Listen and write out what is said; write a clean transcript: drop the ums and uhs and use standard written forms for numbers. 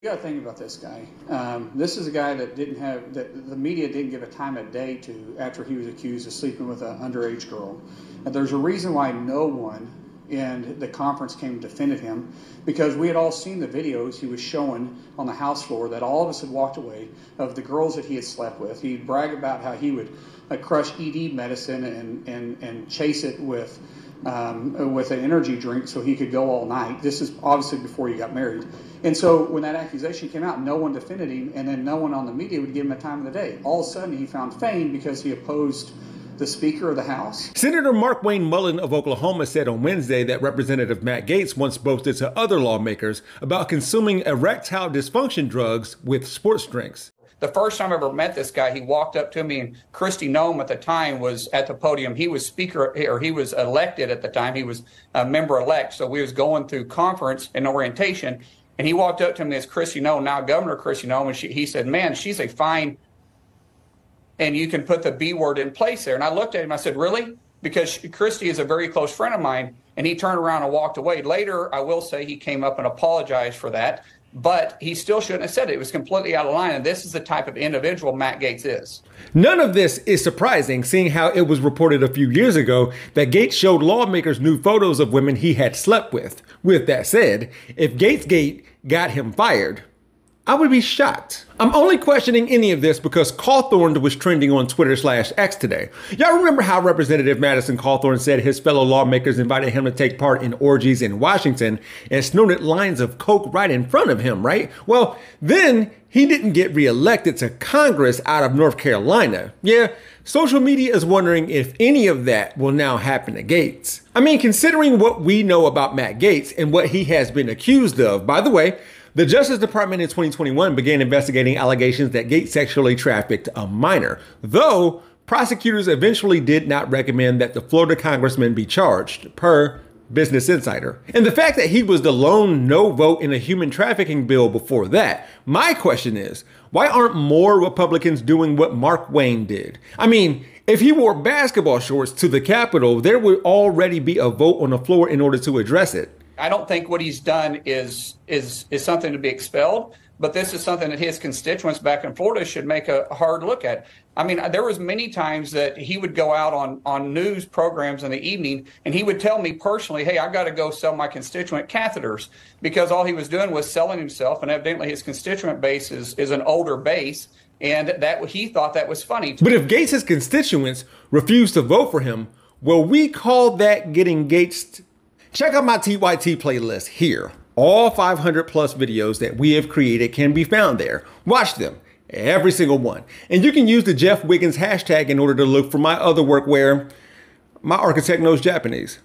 You got to think about this guy. This is a guy that the media didn't give a time of day to after he was accused of sleeping with an underage girl. And there's a reason why no one in the conference came and defended him, because we had all seen the videos he was showing on the House floor that all of us had walked away of the girls that he had slept with. He'd brag about how he would crush ED medicine and chase it with an energy drink so he could go all night. This is obviously before he got married. And so when that accusation came out, no one defended him, and then no one on the media would give him a time of the day. All of a sudden he found fame because he opposed the Speaker of the House. Senator Mark Wayne Mullen of Oklahoma said on Wednesday that Representative Matt Gaetz once boasted to other lawmakers about consuming erectile dysfunction drugs with sports drinks. The first time I ever met this guy, he walked up to me, and Kristi Noem at the time was at the podium. He was speaker, or he was elected at the time. He was a member-elect, so we was going through conference and orientation, and he walked up to me as Kristi Noem, now Governor Kristi Noem, and he said, "Man, she's a fine," and you can put the B word in place there. And I looked at him, I said, "Really?" Because Kristi is a very close friend of mine, and he turned around and walked away. Later, I will say he came up and apologized for that. But he still shouldn't have said it. It was completely out of line. And this is the type of individual Matt Gaetz is. None of this is surprising, seeing how it was reported a few years ago that Gaetz showed lawmakers new photos of women he had slept with. With that said, if Gaetzgate got him fired, I would be shocked. I'm only questioning any of this because Cawthorn was trending on Twitter/X today. Y'all remember how Representative Madison Cawthorn said his fellow lawmakers invited him to take part in orgies in Washington and snorted lines of coke right in front of him, right? Well, then he didn't get reelected to Congress out of North Carolina. Yeah, social media is wondering if any of that will now happen to Gaetz. I mean, considering what we know about Matt Gaetz and what he has been accused of, by the way, the Justice Department in 2021 began investigating allegations that Gaetz sexually trafficked a minor, though prosecutors eventually did not recommend that the Florida congressman be charged, per Business Insider. And the fact that he was the lone no vote in a human trafficking bill before that, my question is, why aren't more Republicans doing what Mark Wayne did? I mean, if he wore basketball shorts to the Capitol, there would already be a vote on the floor in order to address it. I don't think what he's done is something to be expelled, but this is something that his constituents back in Florida should make a hard look at. I mean, there was many times that he would go out on news programs in the evening, and he would tell me personally, "Hey, I got to go sell my constituent catheters," because all he was doing was selling himself, and evidently his constituent base is an older base, and that he thought that was funny. But if Gaetz's constituents refuse to vote for him, will we call that getting Gaetz? Check out my TYT playlist here. All 500 plus videos that we have created can be found there. Watch them, every single one. And you can use the Jeff Wiggins hashtag in order to look for my other work where my architect knows Japanese.